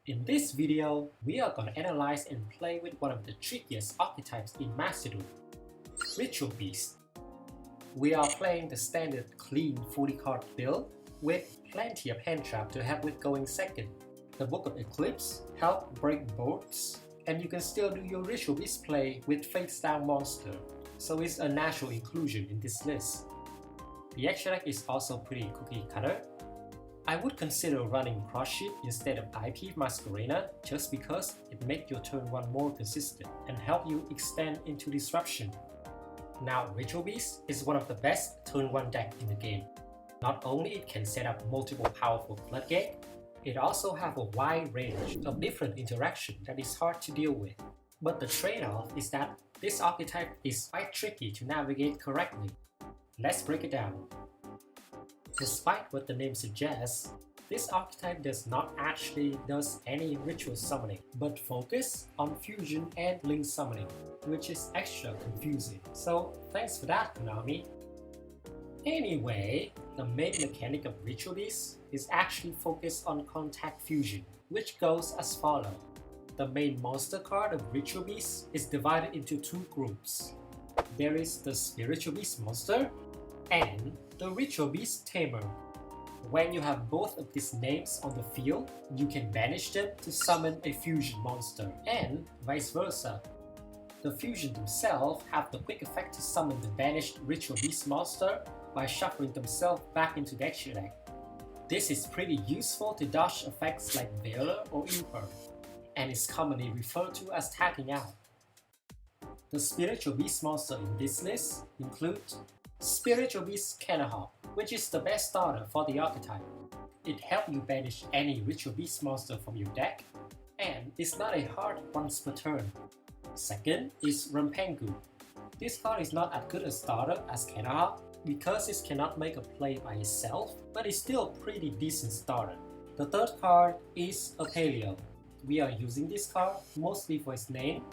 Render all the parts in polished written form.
In this video, we are gonna analyze and play with one of the trickiest archetypes in Master Duel, Ritual Beast. We are playing the standard clean 40 card build with plenty of hand trap to help with going second. The Book of Eclipse help break boards, and you can still do your Ritual Beast play with face down monster, so it's a natural inclusion in this list. The extra deck is also pretty cookie cutter. I would consider running Cross Sheet instead of IP Masquerena just because it makes your turn 1 more consistent and help you extend into Disruption. Now, Ritual Beast is one of the best turn 1 deck in the game. Not only it can set up multiple powerful Floodgate, it also have a wide range of different interactions that is hard to deal with. But the trade-off is that this archetype is quite tricky to navigate correctly. Let's break it down. Despite what the name suggests, this archetype does not actually does any ritual summoning, but focus on fusion and link summoning, which is extra confusing. So thanks for that, Konami. Anyway, the main mechanic of Ritual Beast is actually focused on contact fusion, which goes as follows. The main monster card of Ritual Beast is divided into 2 groups. There is the Spiritual Beast monster and the Ritual Beast Tamer. When you have both of these names on the field, you can banish them to summon a fusion monster, and vice versa. The fusion themselves have the quick effect to summon the banished Ritual Beast monster by shuffling themselves back into the extra deck. This is pretty useful to dodge effects like Veiler or Imper, and is commonly referred to as tagging out. The Spiritual Beast monster in this list include Spiritual Beast Cannahawk, which is the best starter for the archetype. It helps you banish any Ritual Beast monster from your deck, and it's not a hard once per turn. Second is Rampengu. This card is not as good a starter as Cannahawk because it cannot make a play by itself, but it's still a pretty decent starter. The third card is Apelio. We are using this card mostly for its name,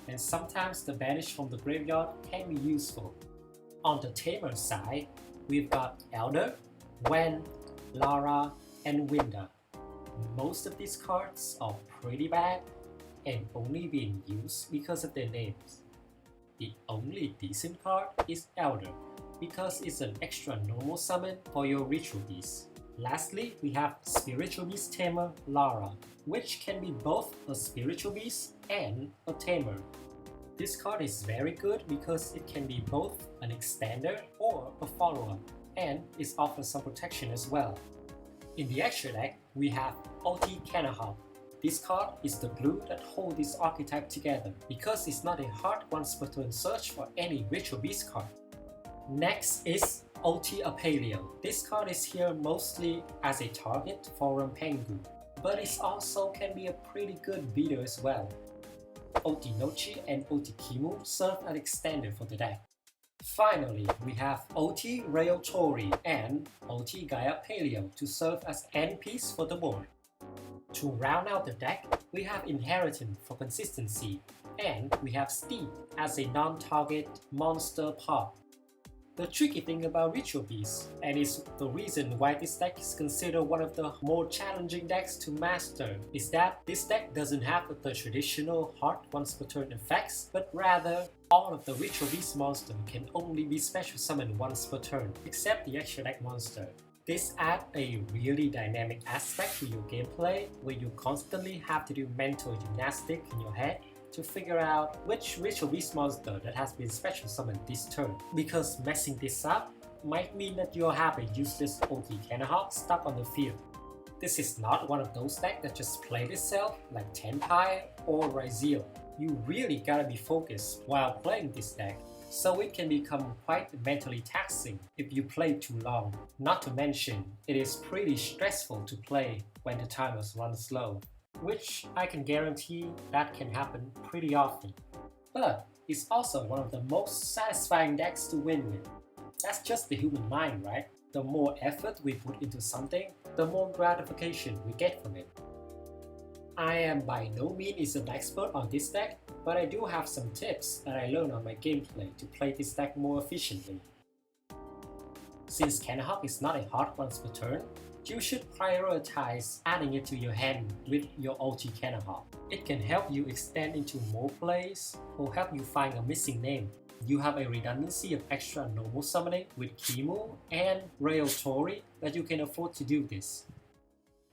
and sometimes the banish from the graveyard can be useful. On the Tamer side, we've got Elder, Wen, Lara, and Winda. Most of these cards are pretty bad and only being used because of their names. The only decent card is Elder because it's an extra normal summon for your Ritual Beast. Lastly, we have Spiritual Beast Tamer Lara, which can be both a Spiritual Beast and a Tamer. This card is very good because it can be both an extender or a follow-up, and it offers some protection as well. In the extra deck, we have OT Cannahawk. This card is the glue that holds this archetype together because it's not a hard once per turn search for any Ritual Beast card. Next is OT Apelio. This card is here mostly as a target for Rampengu, but it also can be a pretty good beater as well. OT Nochi and OT Kimu serve as extender for the deck. Finally, we have OT Rail Tori and OT Gaia Paleo to serve as end piece for the board. To round out the deck, we have Inheritance for consistency, and we have Steed as a non-target monster pop. The tricky thing about Ritual Beast, and is the reason why this deck is considered one of the more challenging decks to master, is that this deck doesn't have the traditional hard once per turn effects, but rather all of the Ritual Beast monsters can only be special summoned once per turn, except the extra deck monster. This adds a really dynamic aspect to your gameplay, where you constantly have to do mental gymnastics in your head to figure out which Ritual Beast monster that has been special summoned this turn, because messing this up might mean that you'll have a useless OT Cannahawk stuck on the field. This is not one of those decks that just play itself like Tenpai or Ryzeal. You really gotta be focused while playing this deck, so it can become quite mentally taxing if you play too long. Not to mention, it is pretty stressful to play when the timers run slow, which I can guarantee that can happen pretty often. But it's also one of the most satisfying decks to win with. That's just the human mind, right? The more effort we put into something, the more gratification we get from it. I am by no means an expert on this deck, but I do have some tips that I learned on my gameplay to play this deck more efficiently. Since Cannahawk is not a hard once per turn, you should prioritize adding it to your hand with your OG Cannonball. It can help you extend into more plays or help you find a missing name. You have a redundancy of extra normal summoning with Kimu and Ryzeal that you can afford to do this.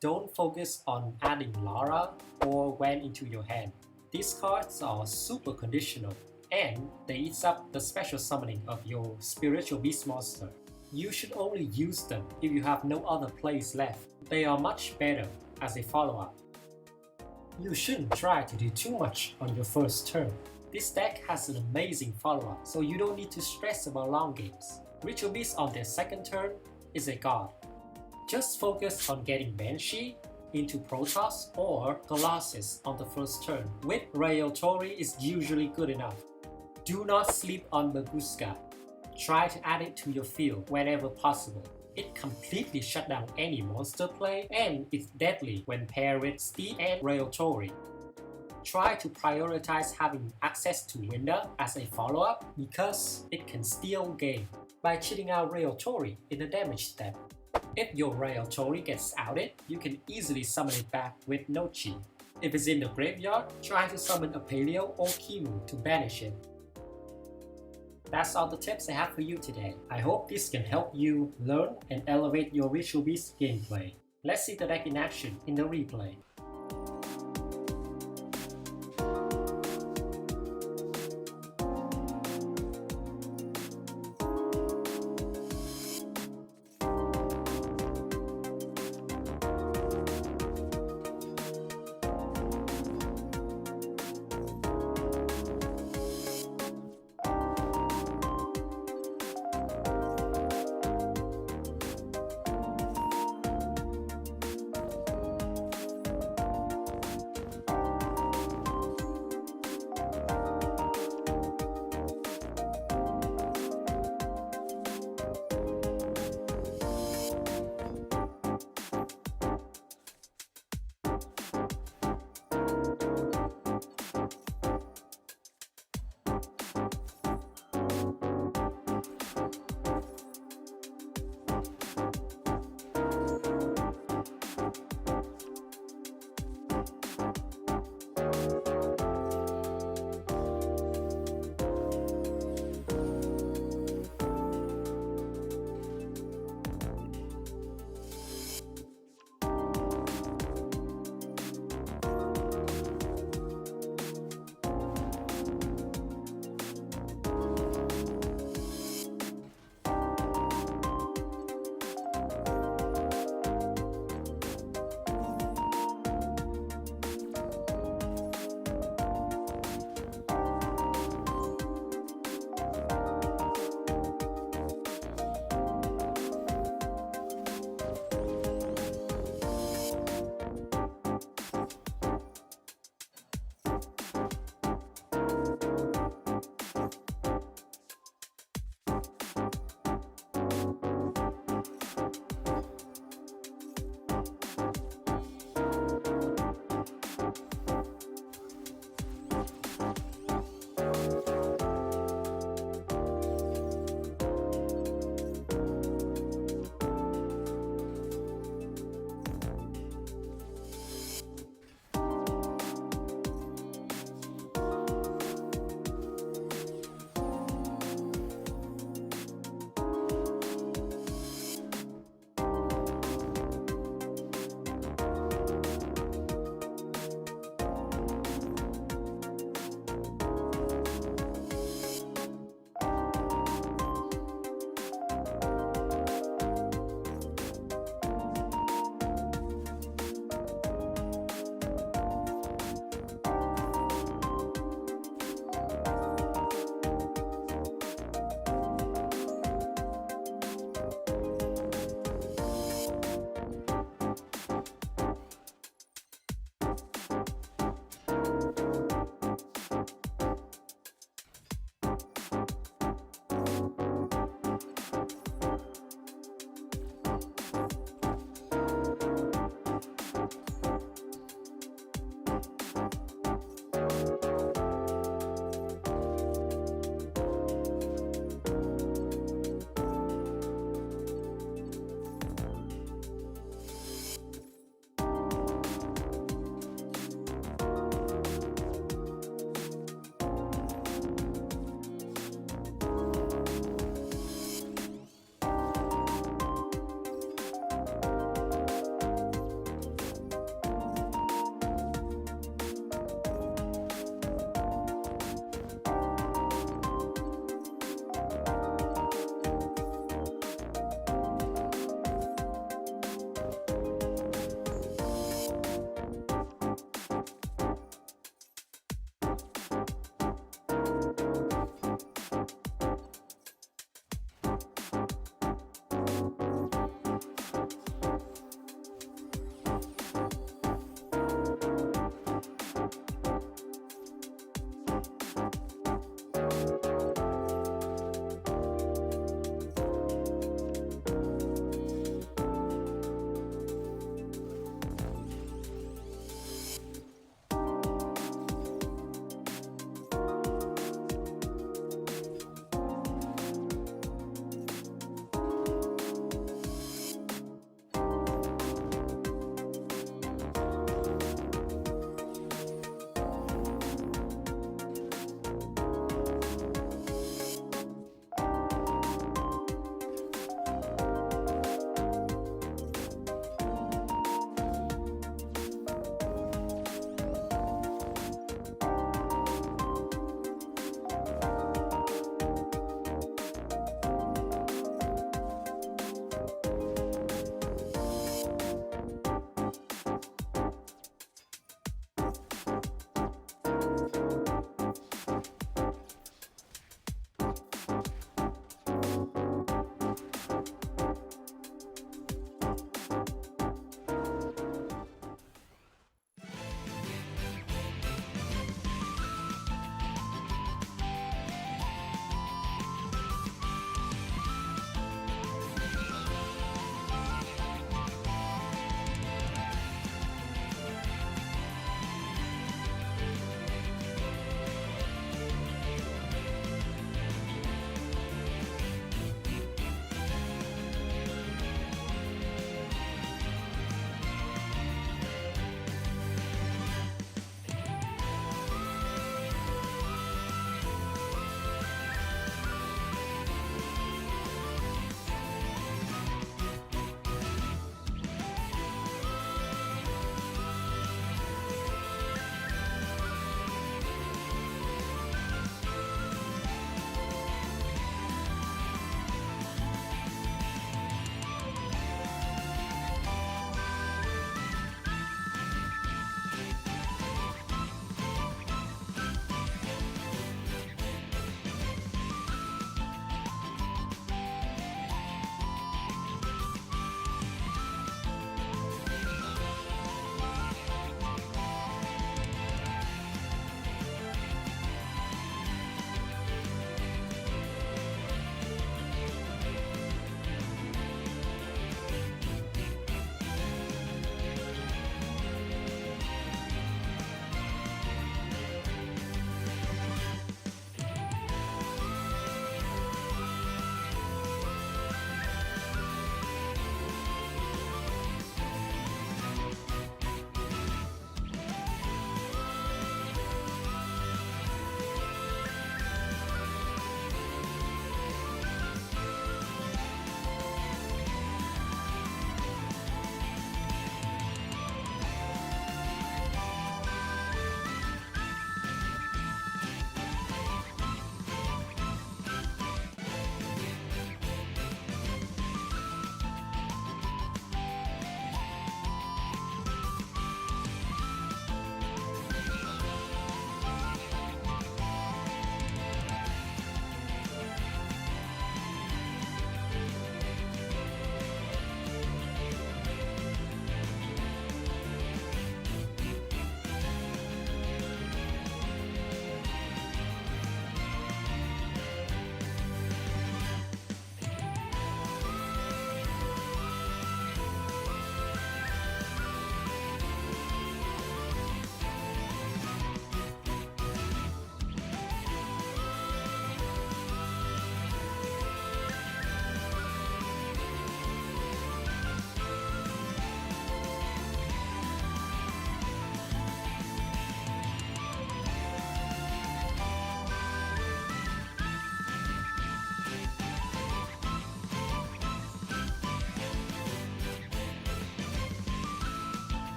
Don't focus on adding Lara or Gwen into your hand. These cards are super conditional and they eat up the special summoning of your spiritual beast monster. You should only use them if you have no other plays left. They are much better as a follow-up. You shouldn't try to do too much on your first turn. This deck has an amazing follow-up, so you don't need to stress about long games. Ritual Beast on their second turn is a god. Just focus on getting Banshee into Protoss or Colossus on the first turn. With Ryzeal is usually good enough. Do not sleep on Baguska. Try to add it to your field whenever possible. It completely shuts down any monster play and it's deadly when paired with Steed and Ryzeal. Try to prioritize having access to Winda as a follow-up because it can steal game by cheating out Ryzeal in the damage step. If your Ryzeal gets outed, you can easily summon it back with no cheat. If it's in the graveyard, try to summon a Paleo or Kimu to banish it. That's all the tips I have for you today. I hope this can help you learn and elevate your Ritual Beast gameplay. Let's see the deck in action in the replay.